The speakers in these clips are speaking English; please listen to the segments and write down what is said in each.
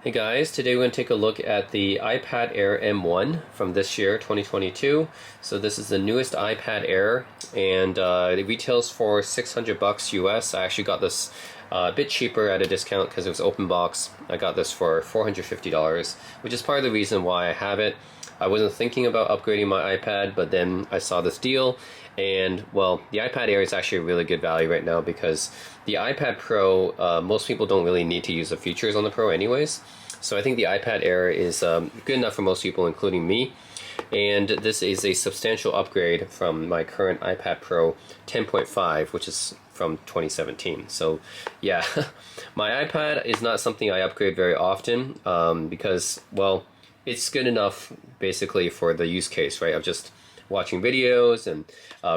Hey guys, today we're going to take a look at the iPad Air M1 from this year, 2022. So this is the newest iPad Air, and it retails for $600 US. I actually got this a bit cheaper at a discount because it was open box. I got this for $450, which is part of the reason why I have it. I wasn't thinking about upgrading my iPad, but then I saw this deal, and well, the iPad Air is actually a really good value right now because the iPad Pro, most people don't really need to use the features on the Pro anyways. So I think the iPad Air is good enough for most people, including me. And this is a substantial upgrade from my current iPad Pro 10.5, which is from 2017. So yeah, my iPad is not something I upgrade very often because, well, it's good enough basically for the use case, right? Of just watching videos and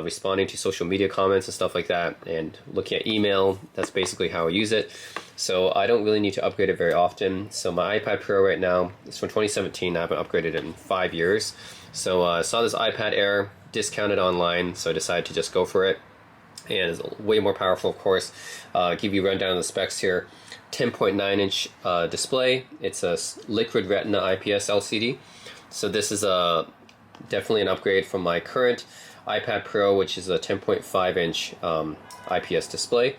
responding to social media comments and stuff like that, and looking at email. That's basically how I use it. So I don't really need to upgrade it very often. So my iPad Pro right now is from 2017. I haven't upgraded it in 5 years. So I saw this iPad Air discounted online, so I decided to just go for it. And it's way more powerful, of course. Give you a rundown of the specs here. 10.9-inch display. It's a liquid retina IPS LCD. So this is definitely an upgrade from my current iPad Pro, which is a 10.5-inch IPS display.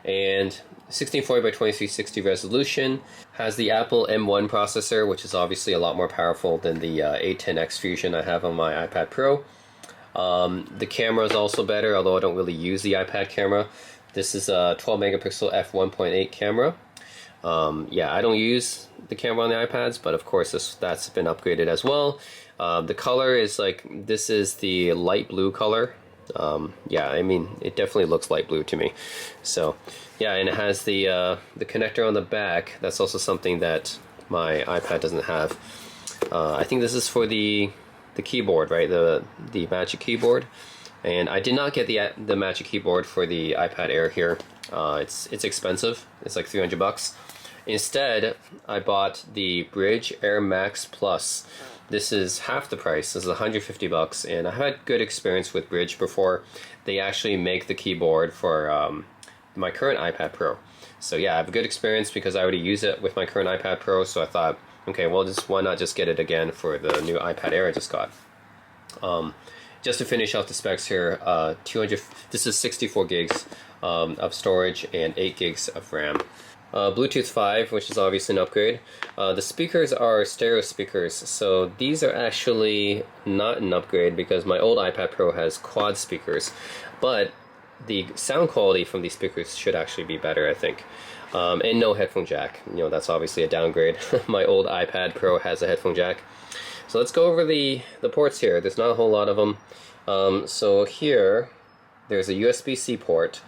And 1640 by 2360 resolution. Has the Apple M1 processor, which is obviously a lot more powerful than the A10X Fusion I have on my iPad Pro. The camera is also better, although I don't really use the iPad camera. This is a 12 megapixel f1.8 camera. Yeah, I don't use the camera on the iPads, but of course that's been upgraded as well. The color is this is the light blue color. Yeah, I mean, it definitely looks light blue to me. So yeah, and it has the connector on the back. That's also something that my iPad doesn't have. I think this is for the keyboard, right? The Magic Keyboard. And I did not get the Magic Keyboard for the iPad Air here. It's expensive. It's like $300. Instead, I bought the Brydge Air Max Plus. This is half the price. This is $150, and I've had good experience with Brydge before. They actually make the keyboard for my current iPad Pro. So yeah, I have a good experience because I already use it with my current iPad Pro. So I thought, okay, well, why not just get it again for the new iPad Air I just got. Just to finish off the specs here, this is 64 gigs of storage and 8 gigs of RAM. Bluetooth 5, which is obviously an upgrade. The speakers are stereo speakers, so these are actually not an upgrade because my old iPad Pro has quad speakers, but the sound quality from these speakers should actually be better, I think. And no headphone jack. You know, that's obviously a downgrade. My old iPad Pro has a headphone jack. So let's go over the ports here. There's not a whole lot of them. So here, there's a USB-C port,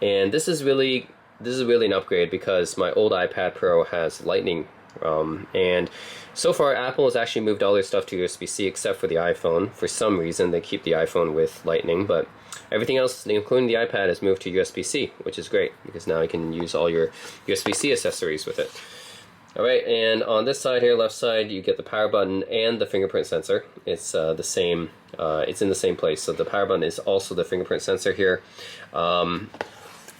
and this is really an upgrade because my old iPad Pro has Lightning, and so far Apple has actually moved all their stuff to USB-C except for the iPhone. For some reason, they keep the iPhone with Lightning, but everything else, including the iPad, has moved to USB-C, which is great because now you can use all your USB-C accessories with it. Alright, and on this side here, left side, you get the power button and the fingerprint sensor. It's the same, it's in the same place. So the power button is also the fingerprint sensor here.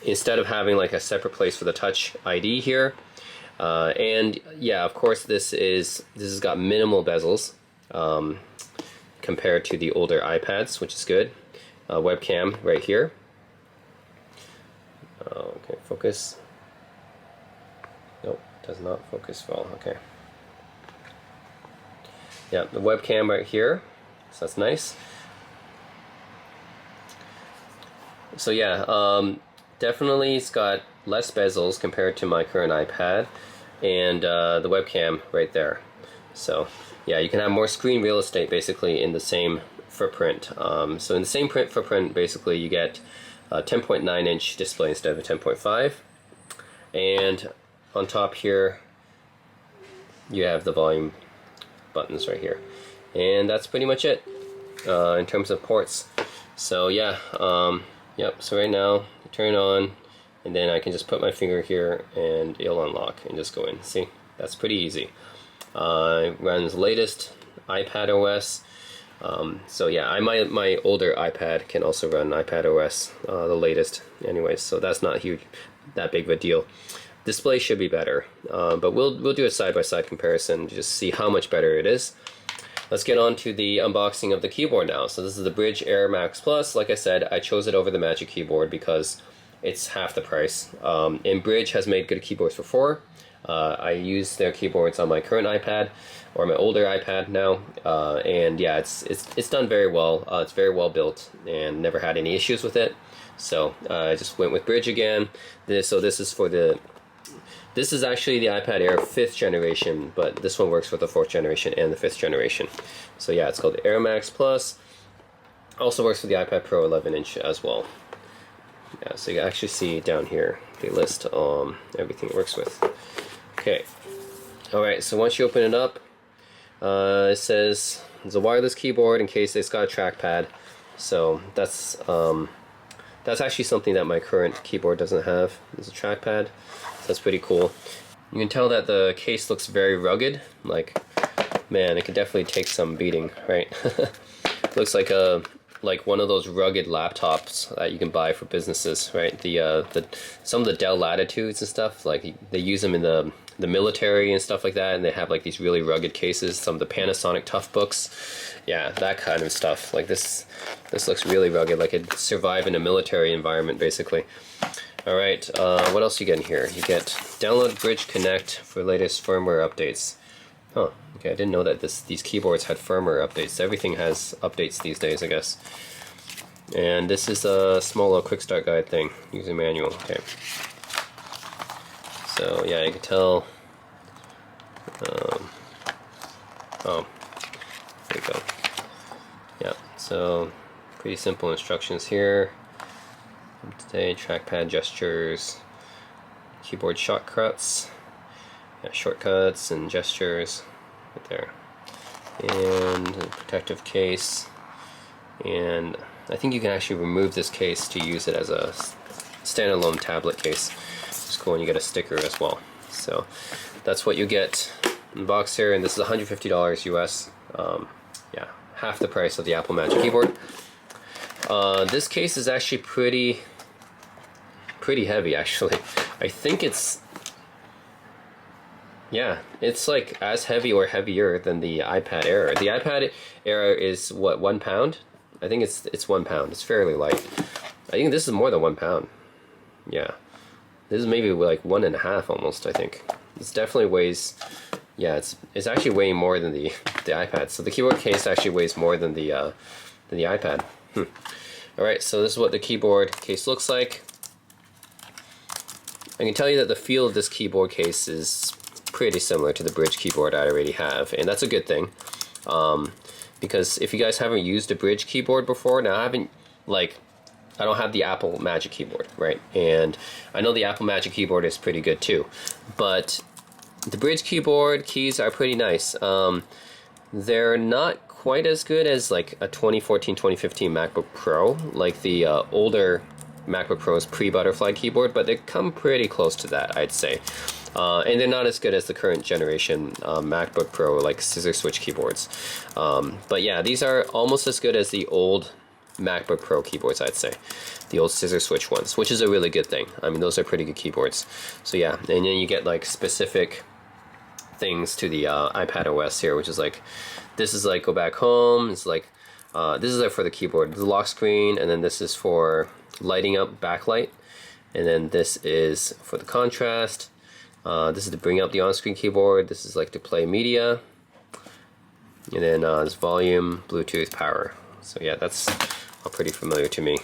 Instead of having like a separate place for the Touch ID here. And yeah, of course this has got minimal bezels compared to the older iPads, which is good. Webcam right here. Okay, focus. Nope, does not focus well. Okay. Yeah, the webcam right here. So that's nice. So yeah, definitely it's got less bezels compared to my current iPad, and the webcam right there. So yeah, you can have more screen real estate basically in the same footprint. So in the same footprint, basically you get a 10.9-inch display instead of a 10.5, and on top here you have the volume buttons right here, and that's pretty much it in terms of ports. So yeah, yep, so right now you turn it on, and then I can just put my finger here and it'll unlock and just go in. See, that's pretty easy. It runs latest iPad OS. So yeah, my older iPad can also run iPad OS, the latest anyways, so that's not huge, that big of a deal. Display should be better, but we'll do a side-by-side comparison to just see how much better it is. Let's get on to the unboxing of the keyboard now. So this is the Brydge Air Max Plus. Like I said, I chose it over the Magic Keyboard because it's half the price. And Brydge has made good keyboards before. I use their keyboards on my current iPad, or my older iPad now, and yeah, it's done very well. It's very well built, and never had any issues with it. So I just went with Brydge again. This is actually the iPad Air 5th generation, but this one works with the 4th generation and the 5th generation. So yeah, it's called the Air Max Plus. Also works with the iPad Pro 11-inch as well. Yeah, so you can actually see down here, they list everything it works with. Okay, alright, so once you open it up, it says it's a wireless keyboard in case it's got a trackpad. So that's actually something that my current keyboard doesn't have. It's a trackpad. That's pretty cool. You can tell that the case looks very rugged. Like, man, it could definitely take some beating, right? Looks like one of those rugged laptops that you can buy for businesses, right? Some of the Dell Latitudes and stuff, like they use them in the military and stuff like that, and they have like these really rugged cases. Some of the Panasonic Toughbooks, yeah, that kind of stuff. Like this looks really rugged, like it'd survive in a military environment, basically. All right, what else you get in here? You get download Brydge Connect for latest firmware updates. Huh, okay, I didn't know that these keyboards had firmware updates. Everything has updates these days, I guess. And this is a small little quick start guide thing, user manual, okay. So yeah, you can tell, oh, there you go. Yeah, so pretty simple instructions here. Today, trackpad gestures, keyboard shortcuts, yeah, shortcuts and gestures right there, and a protective case. And I think you can actually remove this case to use it as a standalone tablet case. It's cool, and you get a sticker as well. So that's what you get in the box here, and this is $150 US. Yeah, half the price of the Apple Magic Keyboard. This case is actually pretty heavy, actually. I think it's, yeah, it's like as heavy or heavier than the iPad Air. The iPad Air is what, 1 pound? I think it's 1 pound. It's fairly light. I think this is more than 1 pound. Yeah, this is maybe like 1.5 almost. I think this definitely weighs. Yeah, it's actually weighing more than the iPad. So the keyboard case actually weighs more than the iPad. All right, so this is what the keyboard case looks like. I can tell you that the feel of this keyboard case is pretty similar to the Brydge keyboard I already have, and that's a good thing. Because if you guys haven't used a Brydge keyboard before, now I don't have the Apple Magic Keyboard, right? And I know the Apple Magic Keyboard is pretty good too, but the Brydge keyboard keys are pretty nice. They're not quite as good as like a 2014-2015 MacBook Pro, like the older MacBook Pro's pre-butterfly keyboard, but they come pretty close to that, I'd say. And they're not as good as the current generation MacBook Pro, like scissor switch keyboards. But yeah, these are almost as good as the old MacBook Pro keyboards, I'd say. The old scissor switch ones, which is a really good thing. I mean, those are pretty good keyboards. So yeah, and then you get like specific things to the iPad OS here, which is like, this is like go back home. It's like, this is like for the keyboard, the lock screen, and then this is for lighting up backlight, and then this is for the contrast. This is to bring up the on-screen keyboard. This is like to play media, and then this volume, Bluetooth, power. So yeah, that's all pretty familiar to me.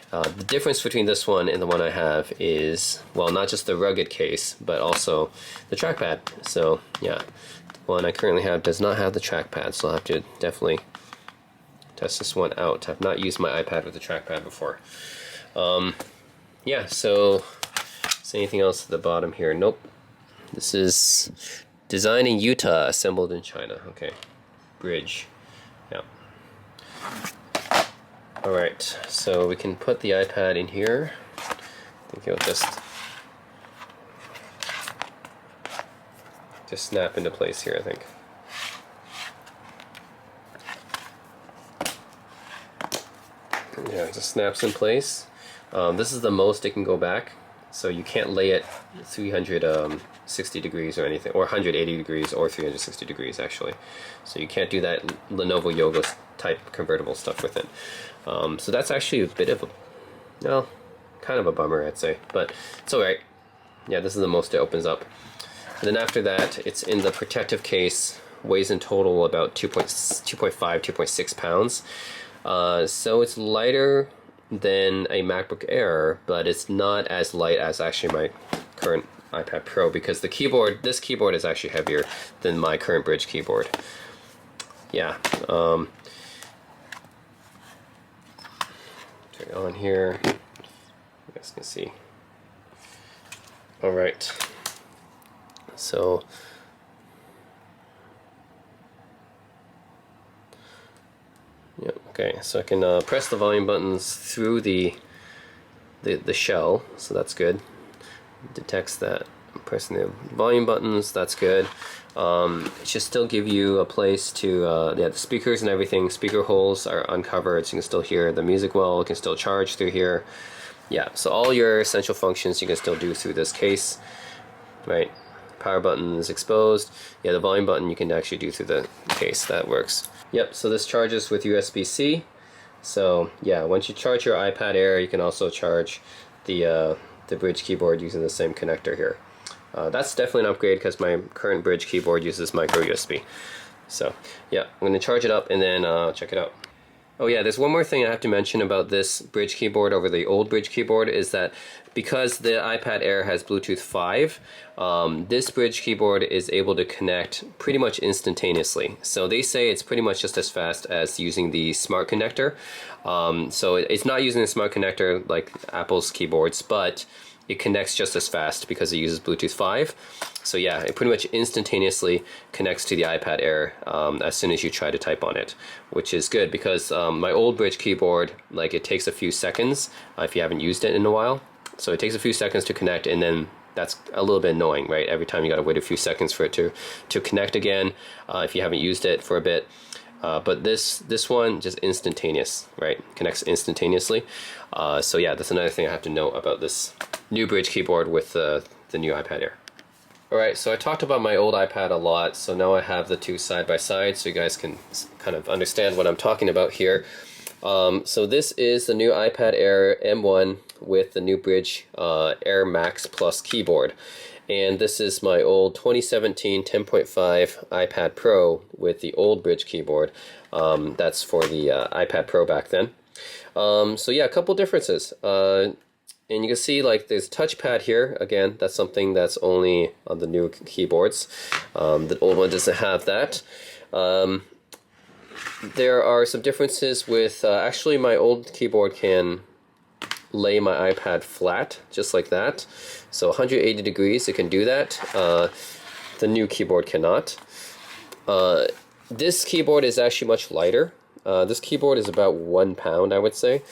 The difference between this one and the one I have is, well, not just the rugged case, but also the trackpad. So yeah, the one I currently have does not have the trackpad, so I'll have to definitely test this one out. I've not used my iPad with the trackpad before. Yeah, so is anything else at the bottom here? Nope. This is designed in Utah, assembled in China. Okay, Brydge. Yeah. All right, so we can put the iPad in here. I think it'll just snap into place here, I think. Yeah, it just snaps in place. This is the most it can go back, so you can't lay it 360 degrees or anything, or 180 degrees or 360 degrees actually. So you can't do that Lenovo Yoga type convertible stuff with it. So that's actually a bit of a, well, kind of a bummer, I'd say, but it's alright. Yeah, this is the most it opens up. And then after that, it's in the protective case, weighs in total about 2.5, 2.6 pounds. So it's lighter than a MacBook Air, but it's not as light as actually my current iPad Pro, because the keyboard, this keyboard is actually heavier than my current Brydge keyboard. Yeah. Turn it on here. You guys can see. All right. So. Yep. Okay. So I can press the volume buttons through the shell. So that's good. Detects that I'm pressing the volume buttons. That's good. It should still give you a place to, yeah, the speakers and everything, speaker holes are uncovered, so you can still hear the music well, you can still charge through here. Yeah, so all your essential functions you can still do through this case, right? Power button is exposed. Yeah, the volume button you can actually do through the case, that works. Yep, so this charges with USB-C. So yeah, once you charge your iPad Air, you can also charge the Brydge keyboard using the same connector here. That's definitely an upgrade because my current Brydge keyboard uses micro USB. So yeah, I'm going to charge it up and then check it out. Oh yeah, there's one more thing I have to mention about this Brydge keyboard over the old Brydge keyboard, is that because the iPad Air has Bluetooth 5, this Brydge keyboard is able to connect pretty much instantaneously. So they say it's pretty much just as fast as using the smart connector. So it's not using the smart connector like Apple's keyboards, but it connects just as fast because it uses Bluetooth 5. So yeah, it pretty much instantaneously connects to the iPad Air as soon as you try to type on it, which is good because my old Brydge keyboard, like, it takes a few seconds if you haven't used it in a while. So it takes a few seconds to connect, and then that's a little bit annoying, right? Every time you gotta wait a few seconds for it to connect again if you haven't used it for a bit. But this one, just instantaneous, right? Connects instantaneously. So yeah, that's another thing I have to note about this new Brydge keyboard with the new iPad Air. Alright, so I talked about my old iPad a lot, so now I have the two side by side so you guys can kind of understand what I'm talking about here. So this is the new iPad Air M1 with the new Brydge Air Max Plus keyboard. And this is my old 2017 10.5 iPad Pro with the old Brydge keyboard. That's for the iPad Pro back then. So yeah, a couple differences. And you can see, like, there's a touchpad here. Again, that's something that's only on the new keyboards. The old one doesn't have that. There are some differences with, actually my old keyboard can lay my iPad flat, just like that. So 180 degrees, it can do that. The new keyboard cannot. This keyboard is actually much lighter. This keyboard is about 1 pound, I would say.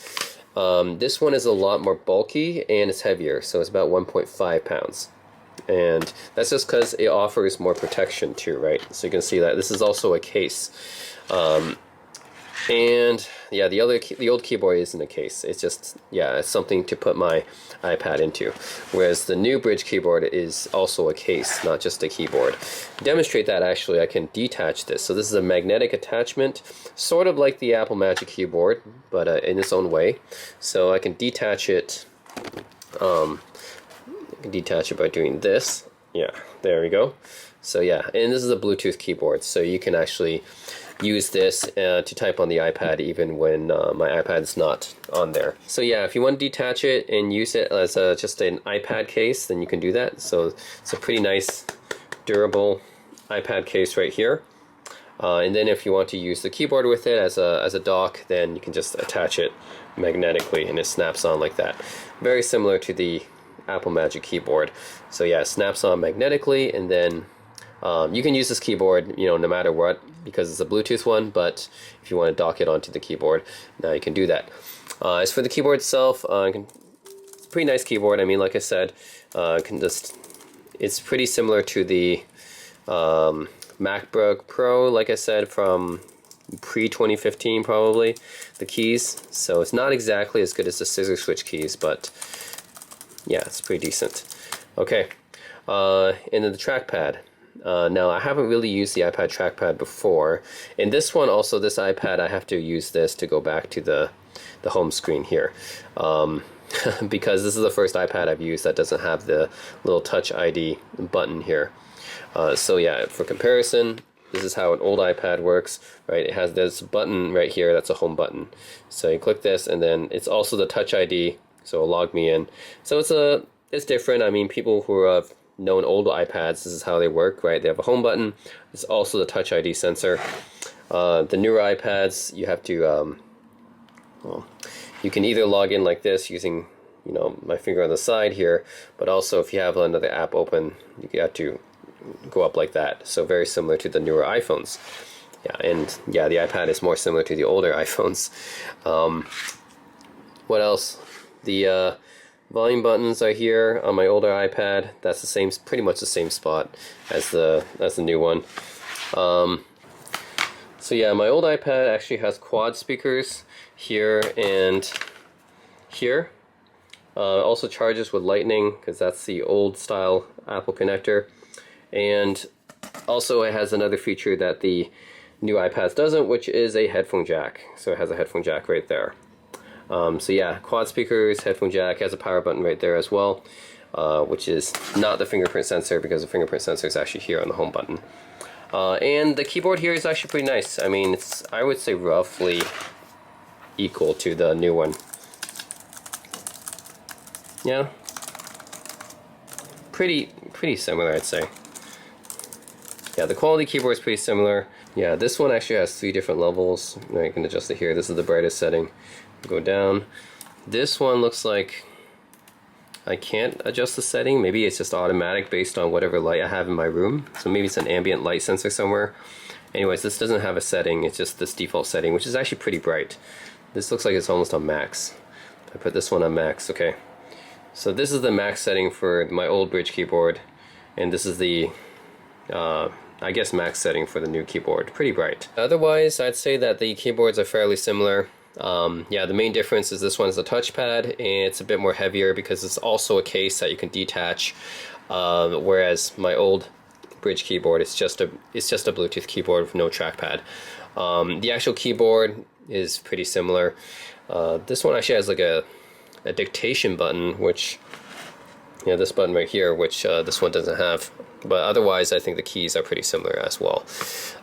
This one is a lot more bulky and it's heavier, so it's about 1.5 pounds. And that's just because it offers more protection too, right? So you can see that this is also a case. And yeah, the old keyboard isn't a case. It's just, yeah, it's something to put my iPad into. Whereas the new Brydge keyboard is also a case, not just a keyboard. To demonstrate that, actually, I can detach this. So this is a magnetic attachment, sort of like the Apple Magic Keyboard, but in its own way. So I can detach it. I can detach it by doing this. Yeah, there we go. So yeah, and this is a Bluetooth keyboard, so you can actually use this to type on the iPad even when my iPad's not on there. So yeah, if you want to detach it and use it as just an iPad case, then you can do that. So it's a pretty nice, durable iPad case right here. And then if you want to use the keyboard with it as a dock, then you can just attach it magnetically and it snaps on like that. Very similar to the Apple Magic Keyboard. So yeah, it snaps on magnetically, and then you can use this keyboard, you know, no matter what, because it's a Bluetooth one, but if you want to dock it onto the keyboard, now you can do that. As for the keyboard itself, it's a pretty nice keyboard. I mean, like I said, it's pretty similar to the MacBook Pro, like I said, from pre-2015 probably, the keys. So it's not exactly as good as the scissor switch keys, but yeah, it's pretty decent. Okay, and then the trackpad. Now, I haven't really used the iPad trackpad before. In this one, also, this iPad, I have to use this to go back to the home screen here. Because this is the first iPad I've used that doesn't have the little Touch ID button here. So yeah, for comparison, this is how an old iPad works, right? It has this button right here that's a home button. So you click this, and then it's also the Touch ID, so it'll log me in. So it's different. I mean, people who have known old iPads, this is how they work, right? They have a home button. It's also the Touch ID sensor. The newer iPads, you have to, well, you can either log in like this using, you know, my finger on the side here, but also if you have another app open, you have to go up like that. So very similar to the newer iPhones. Yeah, and yeah, the iPad is more similar to the older iPhones. What else? The volume buttons are here on my older iPad. That's the same, pretty much the same spot as the new one. So yeah, my old iPad actually has quad speakers here and here. Also charges with Lightning, because that's the old style Apple connector. And also it has another feature that the new iPads doesn't, which is a headphone jack. So it has a headphone jack right there. So yeah, quad speakers, headphone jack, has a power button right there as well, which is not the fingerprint sensor, because the fingerprint sensor is actually here on the home button. And the keyboard here is actually pretty nice. I mean, it's, I would say, roughly equal to the new one. Yeah, pretty similar, I'd say. Yeah, the quality keyboard is pretty similar. Yeah, this one actually has 3 different levels. Now you can adjust it here. This is the brightest setting. Go down. This one looks like I can't adjust the setting. Maybe it's just automatic based on whatever light I have in my room. So maybe it's an ambient light sensor somewhere. Anyways, this doesn't have a setting. It's just this default setting, which is actually pretty bright. This looks like it's almost on max. I put this one on max. Okay. So this is the max setting for my old Brydge keyboard, and this is the I guess max setting for the new keyboard. Pretty bright. Otherwise, I'd say that the keyboards are fairly similar. Yeah, the main difference is this one's a touchpad, and it's a bit more heavier because it's also a case that you can detach. Whereas my old Brydge keyboard is just a Bluetooth keyboard with no trackpad. The actual keyboard is pretty similar. This one actually has like a dictation button, which, you know, this button right here, which this one doesn't have. But otherwise, I think the keys are pretty similar as well.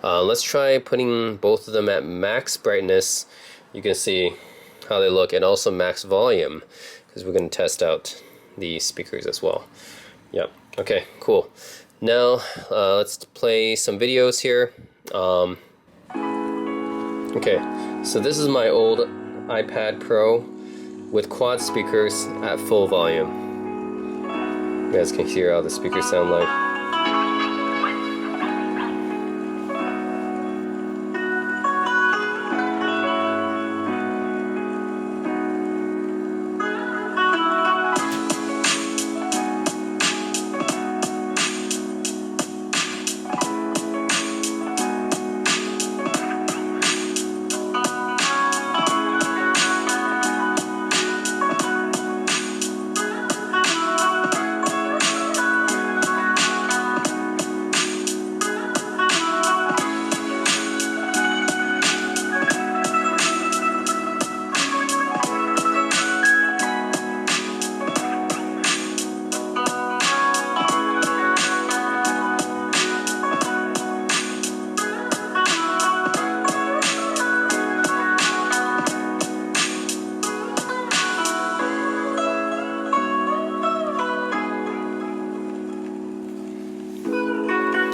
Let's try putting both of them at max brightness. You can see how they look, and also max volume, because we're going to test out the speakers as well. Yep. Okay, cool. Now, let's play some videos here. Okay, so this is my old iPad Pro with quad speakers at full volume. You guys can hear how the speakers sound like.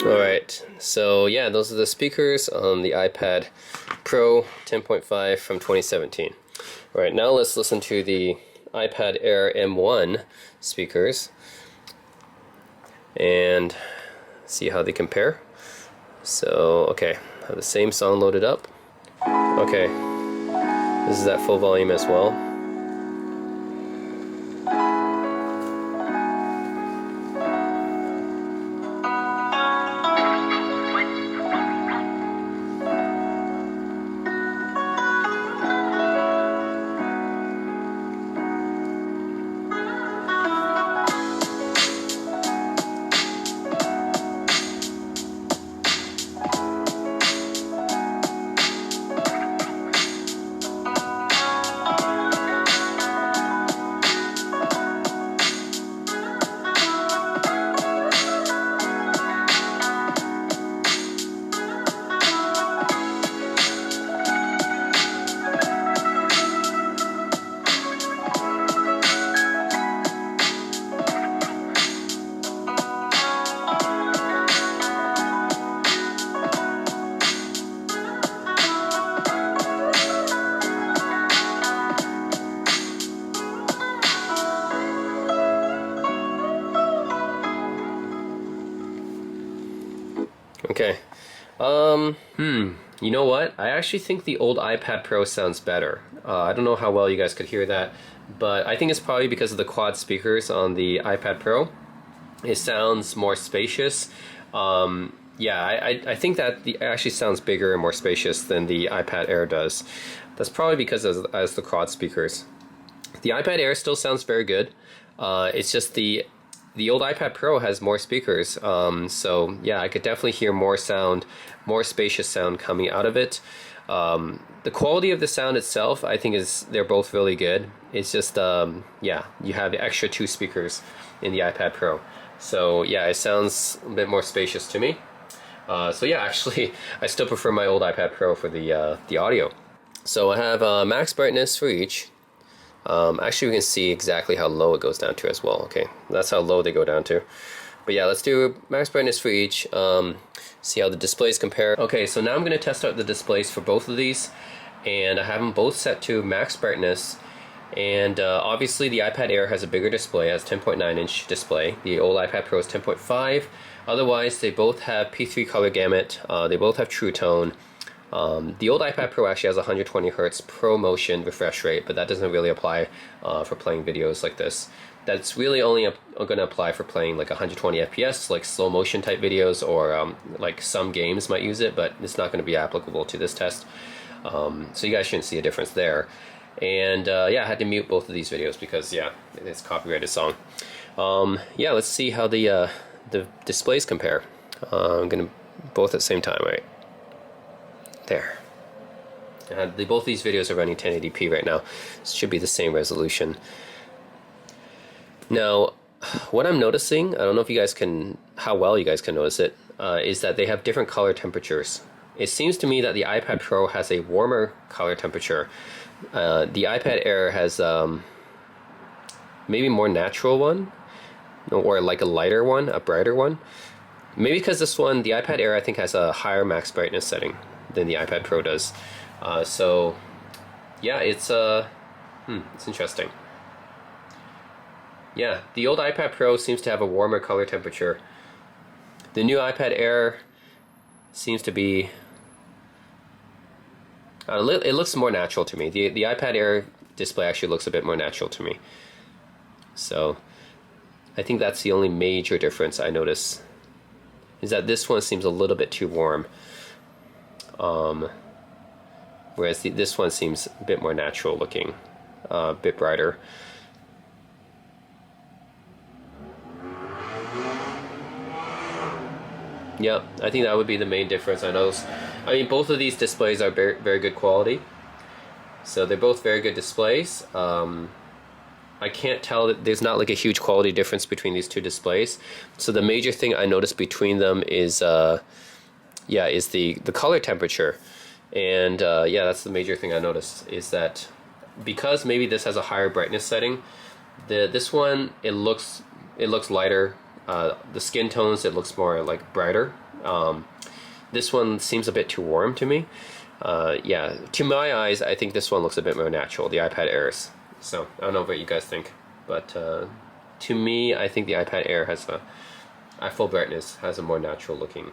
Alright, so yeah, those are the speakers on the iPad Pro 10.5 from 2017. Alright, now let's listen to the iPad Air M1 speakers and see how they compare. So, okay, I have the same song loaded up. Okay, this is at full volume as well. Okay. You know what? I actually think the old iPad Pro sounds better. I don't know how well you guys could hear that, but I think it's probably because of the quad speakers on the iPad Pro. It sounds more spacious. Yeah, I think that it actually sounds bigger and more spacious than the iPad Air does. That's probably because as the quad speakers. The iPad Air still sounds very good. It's just the old iPad Pro has more speakers, so yeah, I could definitely hear more sound, more spacious sound coming out of it. The quality of the sound itself, I think they're both really good. It's just yeah, you have the extra 2 speakers in the iPad Pro, so yeah, it sounds a bit more spacious to me. So yeah, actually, I still prefer my old iPad Pro for the audio. So I have max brightness for each. Actually, we can see exactly how low it goes down to as well. Okay, that's how low they go down to. But yeah, let's do max brightness for each. See how the displays compare. Okay, so now I'm going to test out the displays for both of these, and I have them both set to max brightness. And obviously, the iPad Air has a bigger display, it has 10.9-inch display. The old iPad Pro is 10.5. Otherwise, they both have P3 color gamut. They both have True Tone. The old iPad Pro actually has 120 Hz ProMotion refresh rate, but that doesn't really apply for playing videos like this. That's really only going to apply for playing like 120 FPS, like slow motion type videos, or like some games might use it, but it's not going to be applicable to this test. So you guys shouldn't see a difference there. And yeah, I had to mute both of these videos because yeah, it's a copyrighted song. Yeah, let's see how the displays compare. I'm going to both at the same time, right? There. Both these videos are running 1080p right now. It should be the same resolution. Now, what I'm noticing, I don't know if you guys how well you guys can notice it, is that they have different color temperatures. It seems to me that the iPad Pro has a warmer color temperature. The iPad Air has maybe more natural one, or like a lighter one, a brighter one. Maybe because this one, the iPad Air, I think has a higher max brightness setting than the iPad Pro does. So yeah, it's interesting. Yeah, the old iPad Pro seems to have a warmer color temperature. The new iPad Air seems to be it looks more natural to me. The iPad Air display actually looks a bit more natural to me. So I think that's the only major difference I notice, is that this one seems a little bit too warm. Whereas this one seems a bit more natural looking, a bit brighter. Yeah, I think that would be the main difference I notice. I mean, both of these displays are very, very good quality. So they're both very good displays. I can't tell that there's not like a huge quality difference between these two displays. So the major thing I noticed between them is yeah, is the color temperature. And yeah, that's the major thing I noticed, is that because maybe this has a higher brightness setting, this one it looks lighter. The skin tones, it looks more like brighter. This one seems a bit too warm to me. Yeah, to my eyes, I think this one looks a bit more natural, the iPad Airs. So I don't know what you guys think, but to me, I think the iPad Air has at full brightness has a more natural looking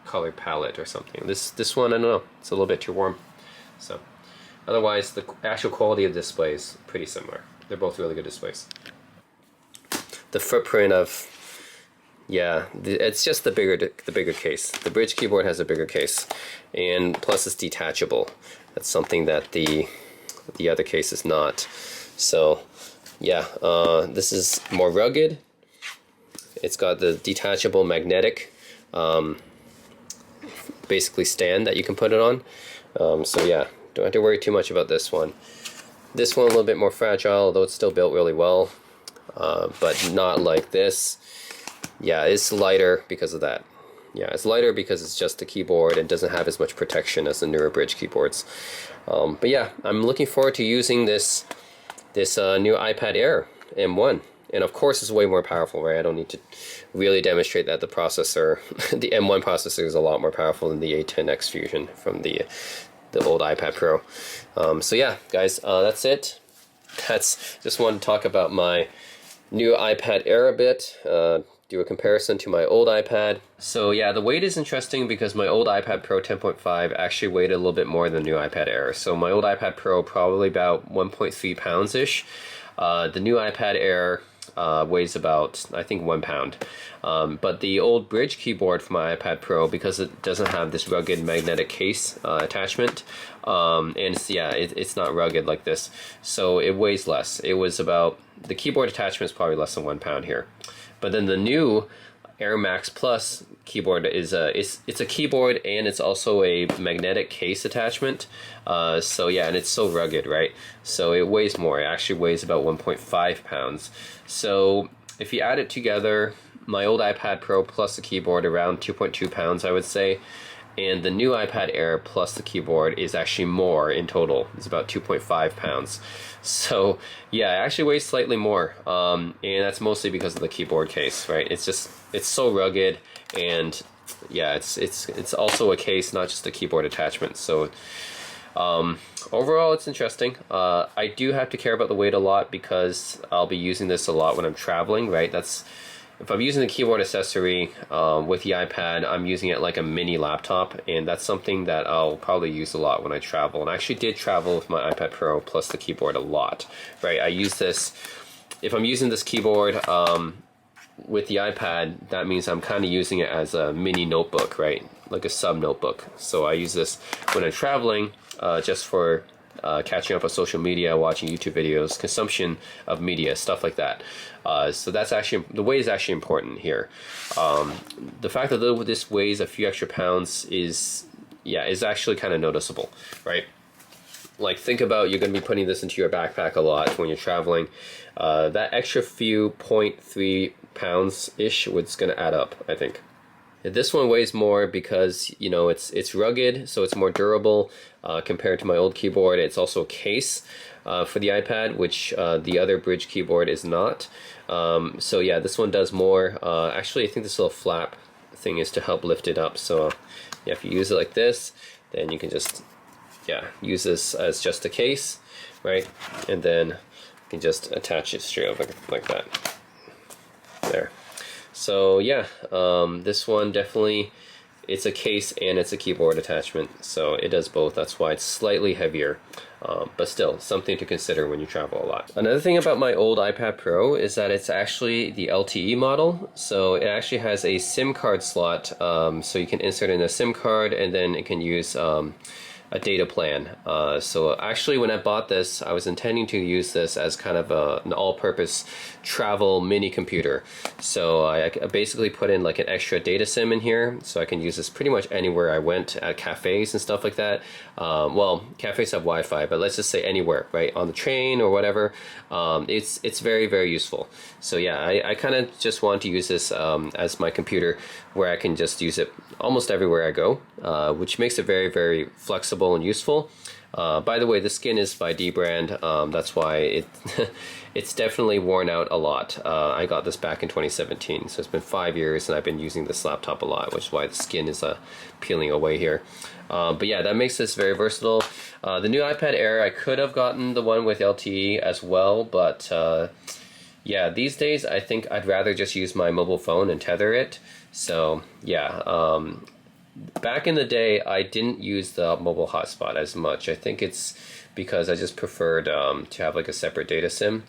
color palette or something. This one, I don't know, it's a little bit too warm. So otherwise, the actual quality of the display is pretty similar. They're both really good displays. The footprint of, yeah, it's just the bigger case. The Brydge keyboard has a bigger case, and plus it's detachable. That's something that the other case is not. So yeah, this is more rugged. It's got the detachable magnetic basically stand that you can put it on. So yeah, don't have to worry too much about this one. This one a little bit more fragile, although it's still built really well, but not like this. Yeah, it's lighter because of that. Yeah, it's lighter because it's just a keyboard and doesn't have as much protection as the newer Brydge keyboards. But yeah, I'm looking forward to using this new iPad Air M1. And of course, it's way more powerful, right? I don't need to really demonstrate that the processor, the M1 processor, is a lot more powerful than the A10X Fusion from the old iPad Pro. So yeah, guys, that's it. Just wanted to talk about my new iPad Air a bit. do a comparison to my old iPad. So yeah, the weight is interesting because my old iPad Pro 10.5 actually weighed a little bit more than the new iPad Air. So my old iPad Pro probably about 1.3 pounds-ish. The new iPad Air weighs about, I think, 1 pound. But the old Brydge keyboard for my iPad Pro, because it doesn't have this rugged magnetic case attachment, and it's not rugged like this, so it weighs less. It was about, the keyboard attachment is probably less than 1 pound here. But then the new Air Max Plus keyboard is it's a keyboard and it's also a magnetic case attachment. So yeah, and it's so rugged, right? So it weighs more. It actually weighs about 1.5 pounds. So if you add it together, my old iPad Pro plus the keyboard around 2.2 pounds, I would say. And the new iPad Air plus the keyboard is actually more in total. It's about 2.5 pounds. So yeah, it actually weighs slightly more. And that's mostly because of the keyboard case, right? It's so rugged, and yeah, it's also a case, not just a keyboard attachment. So overall, it's interesting. I do have to care about the weight a lot because I'll be using this a lot when I'm traveling, right? If I'm using the keyboard accessory with the iPad, I'm using it like a mini laptop, and that's something that I'll probably use a lot when I travel. And I actually did travel with my iPad Pro plus the keyboard a lot, right? I use this, if I'm using this keyboard with the iPad, that means I'm kind of using it as a mini notebook, right? Like a sub notebook. So I use this when I'm traveling just for catching up on social media, watching YouTube videos, consumption of media, stuff like that. So that's actually, the weight is actually important here. The fact that this weighs a few extra pounds is actually kind of noticeable, right? Like, think about, you're going to be putting this into your backpack a lot when you're traveling. That extra few 0.3 pounds-ish was going to add up, I think. This one weighs more because, you know, it's rugged, so it's more durable compared to my old keyboard. It's also a case for the iPad, which the other Brydge keyboard is not. So yeah, this one does more. Actually, I think this little flap thing is to help lift it up. So yeah, if you use it like this, then you can just use this as just a case, right? And then you can just attach it straight up like that. There. So yeah, this one definitely, it's a case and it's a keyboard attachment, so it does both. That's why it's slightly heavier, but still something to consider when you travel a lot. Another thing about my old iPad Pro is that it's actually the LTE model, so it actually has a SIM card slot, so you can insert in a SIM card and then it can use a data plan. So actually, when I bought this, I was intending to use this as kind of an all-purpose travel mini computer. So I basically put in like an extra data SIM in here, so I can use this pretty much anywhere I went, at cafes and stuff like that. Well, cafes have Wi-Fi, but let's just say anywhere, right? On the train or whatever. It's very, very useful. So yeah, I kind of just want to use this as my computer, where I can just use it almost everywhere I go, which makes it very, very flexible and useful. By the way, the skin is by D brand. That's why it's definitely worn out a lot. I got this back in 2017, so it's been 5 years, and I've been using this laptop a lot, which is why the skin is peeling away here. But yeah, that makes this very versatile. The new iPad Air, I could have gotten the one with LTE as well, but yeah, these days I think I'd rather just use my mobile phone and tether it. So yeah, back in the day, I didn't use the mobile hotspot as much. I think it's because I just preferred to have like a separate data SIM.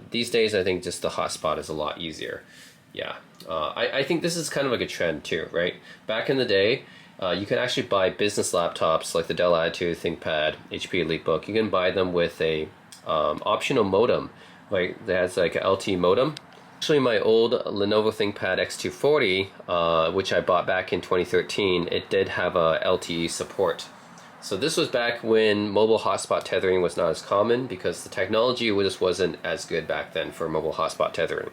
These days, I think just the hotspot is a lot easier. Yeah, I think this is kind of like a trend too, right? Back in the day, you can actually buy business laptops like the Dell Latitude, ThinkPad, HP EliteBook. You can buy them with a optional modem, like that has like an LTE modem. Actually, my old Lenovo ThinkPad X240, which I bought back in 2013, it did have a LTE support. So this was back when mobile hotspot tethering was not as common, because the technology just wasn't as good back then for mobile hotspot tethering.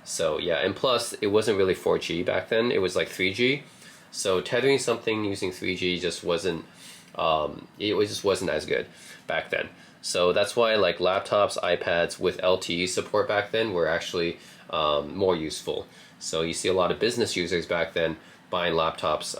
So yeah, and plus it wasn't really 4G back then, it was like 3G. So tethering something using 3G just wasn't, it just wasn't as good back then. So that's why like laptops, iPads with LTE support back then were actually more useful. So you see a lot of business users back then buying laptops,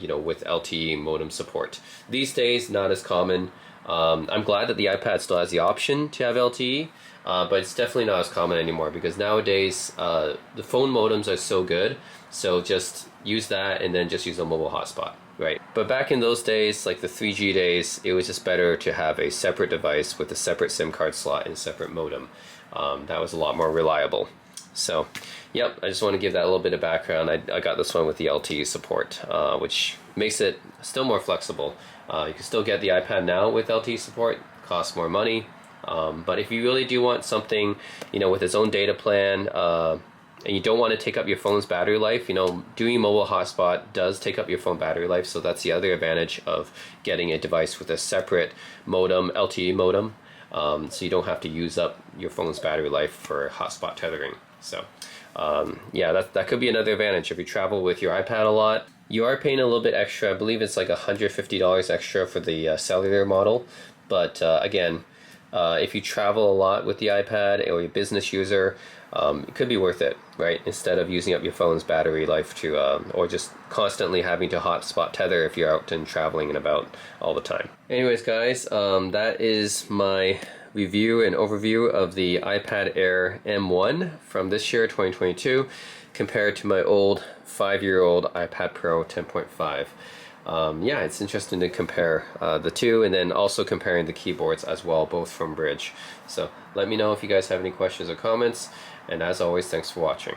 you know, with LTE modem support. These days, not as common. I'm glad that the iPad still has the option to have LTE, but it's definitely not as common anymore because nowadays the phone modems are so good. So just use that and then just use a mobile hotspot, right? But back in those days, like the 3G days, it was just better to have a separate device with a separate SIM card slot and a separate modem. That was a lot more reliable. So, yep, I just want to give that a little bit of background. I got this one with the LTE support, which makes it still more flexible. You can still get the iPad now with LTE support, costs more money. But if you really do want something, with its own data plan, and you don't want to take up your phone's battery life, doing mobile hotspot does take up your phone battery life, so that's the other advantage of getting a device with a separate modem, LTE modem, so you don't have to use up your phone's battery life for hotspot tethering. So yeah, that could be another advantage. If you travel with your iPad a lot, you are paying a little bit extra. I believe it's like $150 extra for the cellular model, but again, if you travel a lot with the iPad or you're a business user, it could be worth it, right? Instead of using up your phone's battery life to, or just constantly having to hotspot tether if you're out and traveling and about all the time. Anyways, guys, that is my review and overview of the iPad Air M1 from this year, 2022, compared to my old 5-year-old iPad Pro 10.5. Yeah, it's interesting to compare the two, and then also comparing the keyboards as well, both from Brydge. So let me know if you guys have any questions or comments, and as always, thanks for watching.